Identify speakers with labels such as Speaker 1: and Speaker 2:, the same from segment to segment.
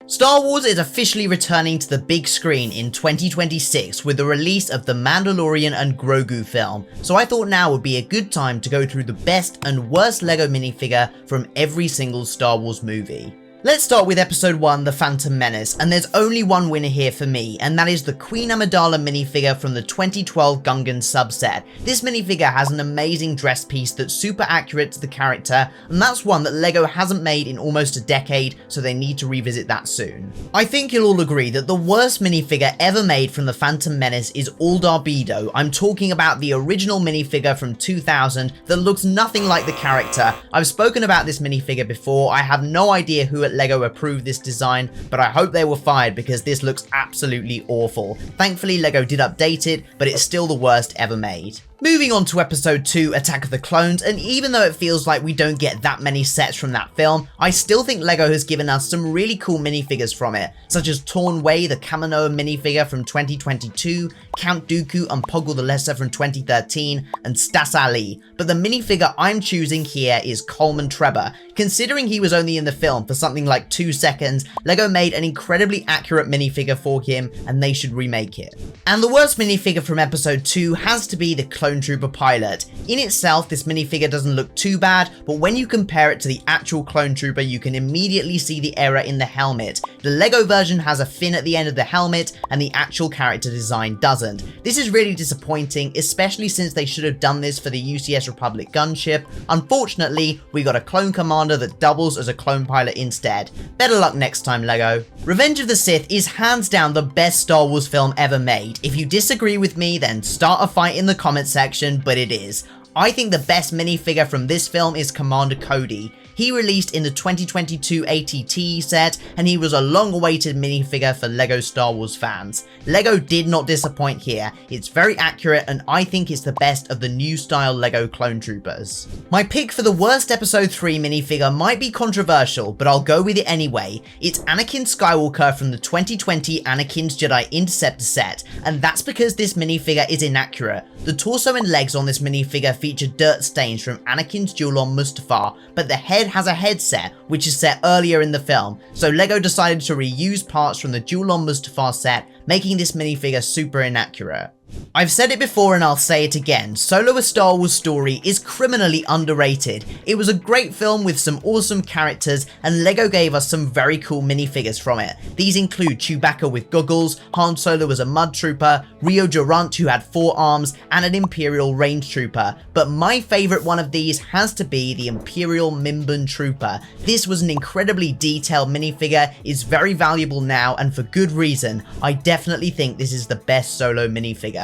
Speaker 1: Star Wars is officially returning to the big screen in 2026 with the release of The Mandalorian and Grogu film, so I thought now would be a good time to go through the best and worst LEGO minifigure from every single Star Wars movie. Let's start with episode 1, The Phantom Menace, and there's only one winner here for me, and that is the Queen Amidala minifigure from the 2012 Gungan subset. This minifigure has an amazing dress piece that's super accurate to the character, and that's one that LEGO hasn't made in almost a decade, so they need to revisit that soon. I think you'll all agree that the worst minifigure ever made from the Phantom Menace is Aldar Beedo. I'm talking about the original minifigure from 2000 that looks nothing like the character. I've spoken about this minifigure before. I have no idea who at LEGO approved this design, but I hope they were fired because this looks absolutely awful. Thankfully LEGO did update it, but it's still the worst ever made. Moving on to episode 2, Attack of the Clones, and even though it feels like we don't get that many sets from that film, I still think LEGO has given us some really cool minifigures from it, such as Torn Wei, the Kaminoan minifigure from 2022, Count Dooku and Poggle the Lesser from 2013, and Stas Ali, but the minifigure I'm choosing here is Coleman Trebor. Considering he was only in the film for something like 2 seconds, LEGO made an incredibly accurate minifigure for him, and they should remake it. And the worst minifigure from episode 2 has to be the Clone Trooper pilot. In itself, this minifigure doesn't look too bad, but when you compare it to the actual Clone Trooper, you can immediately see the error in the helmet. The LEGO version has a fin at the end of the helmet, and the actual character design doesn't. This is really disappointing, especially since they should have done this for the UCS Republic gunship. Unfortunately, we got a clone commander that doubles as a clone pilot instead. Better luck next time, LEGO. Revenge of the Sith is hands down the best Star Wars film ever made. If you disagree with me, then start a fight in the comments section, but it is. I think the best minifigure from this film is Commander Cody. He released in the 2022 ATT set, and he was a long-awaited minifigure for LEGO Star Wars fans. LEGO did not disappoint here. It's very accurate, and I think it's the best of the new style LEGO Clone Troopers. My pick for the worst episode 3 minifigure might be controversial, but I'll go with it anyway. It's Anakin Skywalker from the 2020 Anakin's Jedi Interceptor set, and that's because this minifigure is inaccurate. The torso and legs on this minifigure feature dirt stains from Anakin's duel on Mustafar, but the head has a headset, which is set earlier in the film, so LEGO decided to reuse parts from the duel on Mustafar set, making this minifigure super inaccurate. I've said it before and I'll say it again, Solo: A Star Wars Story is criminally underrated. It was a great film with some awesome characters, and LEGO gave us some very cool minifigures from it. These include Chewbacca with goggles, Han Solo as a mud trooper, Rio Durant who had 4 arms, and an Imperial range trooper. But my favourite one of these has to be the Imperial Mimban trooper. This was an incredibly detailed minifigure, is very valuable now, and for good reason. I definitely think this is the best Solo minifigure.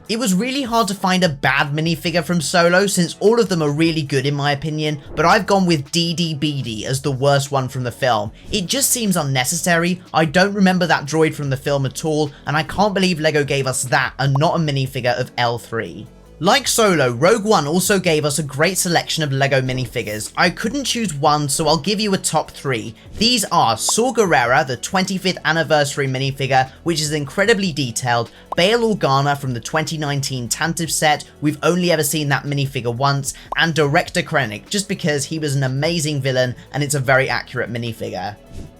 Speaker 1: It was really hard to find a bad minifigure from Solo since all of them are really good in my opinion, but I've gone with DD as the worst one from the film. It just seems unnecessary. I don't remember that droid from the film at all, and I can't believe LEGO gave us that and not a minifigure of L3. Like Solo, Rogue One also gave us a great selection of LEGO minifigures. I couldn't choose one, so I'll give you a top 3. These are Saw Gerrera, the 25th anniversary minifigure, which is incredibly detailed, Bail Organa from the 2019 Tantive set, we've only ever seen that minifigure once, and Director Krennic, just because he was an amazing villain and it's a very accurate minifigure.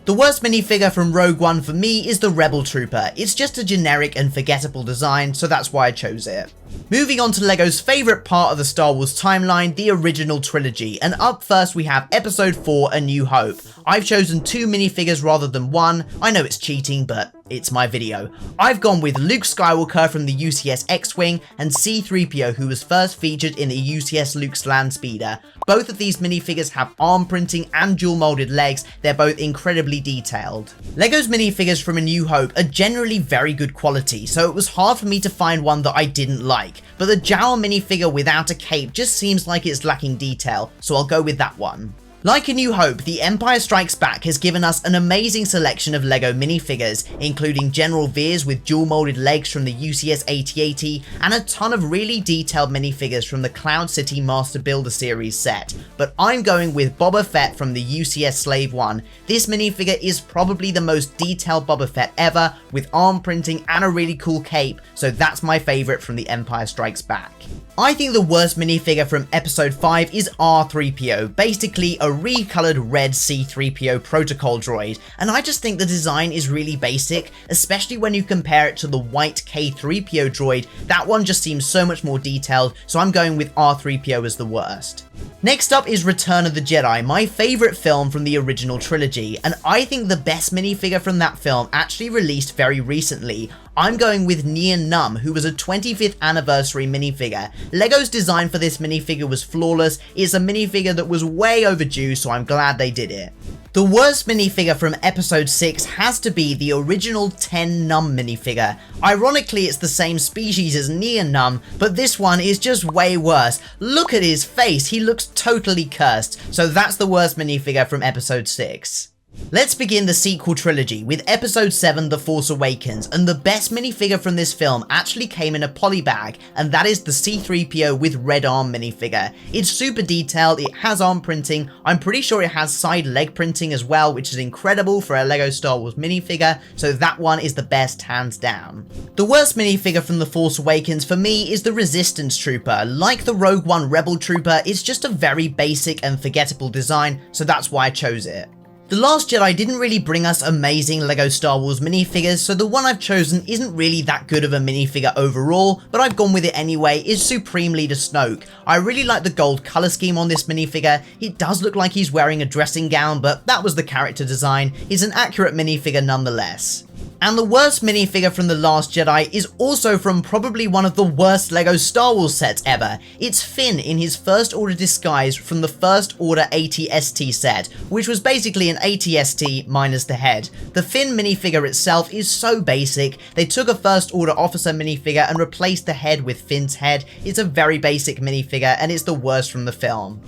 Speaker 1: The worst minifigure from Rogue One for me is the Rebel Trooper. It's just a generic and forgettable design, so that's why I chose it. Moving on to LEGO's favourite part of the Star Wars timeline, the original trilogy, and up first we have Episode 4, A New Hope. I've chosen 2 minifigures rather than 1. I know it's cheating, but it's my video. I've gone with Luke Skywalker from the UCS X-Wing and C-3PO, who was first featured in the UCS Luke's Landspeeder. Both of these minifigures have arm printing and dual molded legs. They're both incredibly detailed. LEGO's minifigures from A New Hope are generally very good quality, so it was hard for me to find one that I didn't like, but the Jawa minifigure without a cape just seems like it's lacking detail, so I'll go with that one. Like A New Hope, The Empire Strikes Back has given us an amazing selection of LEGO minifigures, including General Veers with dual molded legs from the UCS AT-AT, and a ton of really detailed minifigures from the Cloud City Master Builder series set. But I'm going with Boba Fett from the UCS Slave One. This minifigure is probably the most detailed Boba Fett ever, with arm printing and a really cool cape, so that's my favourite from The Empire Strikes Back. I think the worst minifigure from Episode 5 is R3PO, basically a recolored red C-3PO protocol droid, and I just think the design is really basic, especially when you compare it to the white K-3PO droid. That one just seems so much more detailed, so I'm going with R-3PO as the worst. Next up is Return of the Jedi, my favourite film from the original trilogy, and I think the best minifigure from that film actually released very recently. I'm going with Nien Nunb, who was a 25th anniversary minifigure. LEGO's design for this minifigure was flawless. It's a minifigure that was way overdue, so I'm glad they did it. The worst minifigure from episode 6 has to be the original Ten Numb minifigure. Ironically, it's the same species as Nien Nunb, but this one is just way worse. Look at his face, he looks totally cursed. So that's the worst minifigure from episode 6. Let's begin the sequel trilogy with episode 7 The Force Awakens, and the best minifigure from this film actually came in a polybag, and that is the C-3PO with red arm minifigure. It's super detailed, it has arm printing, I'm pretty sure it has side leg printing as well, which is incredible for a LEGO Star Wars minifigure, so that one is the best hands down. The worst minifigure from The Force Awakens for me is the Resistance Trooper. Like the Rogue One Rebel Trooper, it's just a very basic and forgettable design, so that's why I chose it. The Last Jedi didn't really bring us amazing LEGO Star Wars minifigures, so the one I've chosen isn't really that good of a minifigure overall, but I've gone with it anyway, is Supreme Leader Snoke. I really like the gold colour scheme on this minifigure. It does look like he's wearing a dressing gown, but that was the character design. It's an accurate minifigure nonetheless. And the worst minifigure from The Last Jedi is also from probably one of the worst LEGO Star Wars sets ever. It's Finn in his First Order disguise from the First Order AT-ST set, which was basically an AT-ST minus the head. The Finn minifigure itself is so basic. They took a First Order officer minifigure and replaced the head with Finn's head. It's a very basic minifigure and it's the worst from the film.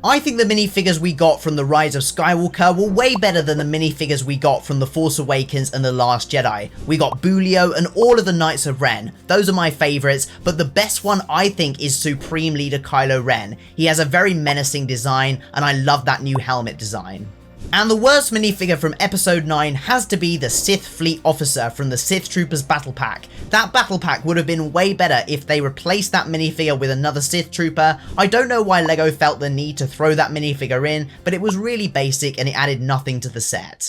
Speaker 1: I think the minifigures we got from The Rise of Skywalker were way better than the minifigures we got from The Force Awakens and The Last Jedi. We got Boolio and all of the Knights of Ren. Those are my favourites, but the best one I think is Supreme Leader Kylo Ren. He has a very menacing design, and I love that new helmet design. And the worst minifigure from episode 9 has to be the Sith Fleet Officer from the Sith Troopers Battle Pack. That battle pack would have been way better if they replaced that minifigure with another Sith Trooper. I don't know why LEGO felt the need to throw that minifigure in, but it was really basic and it added nothing to the set.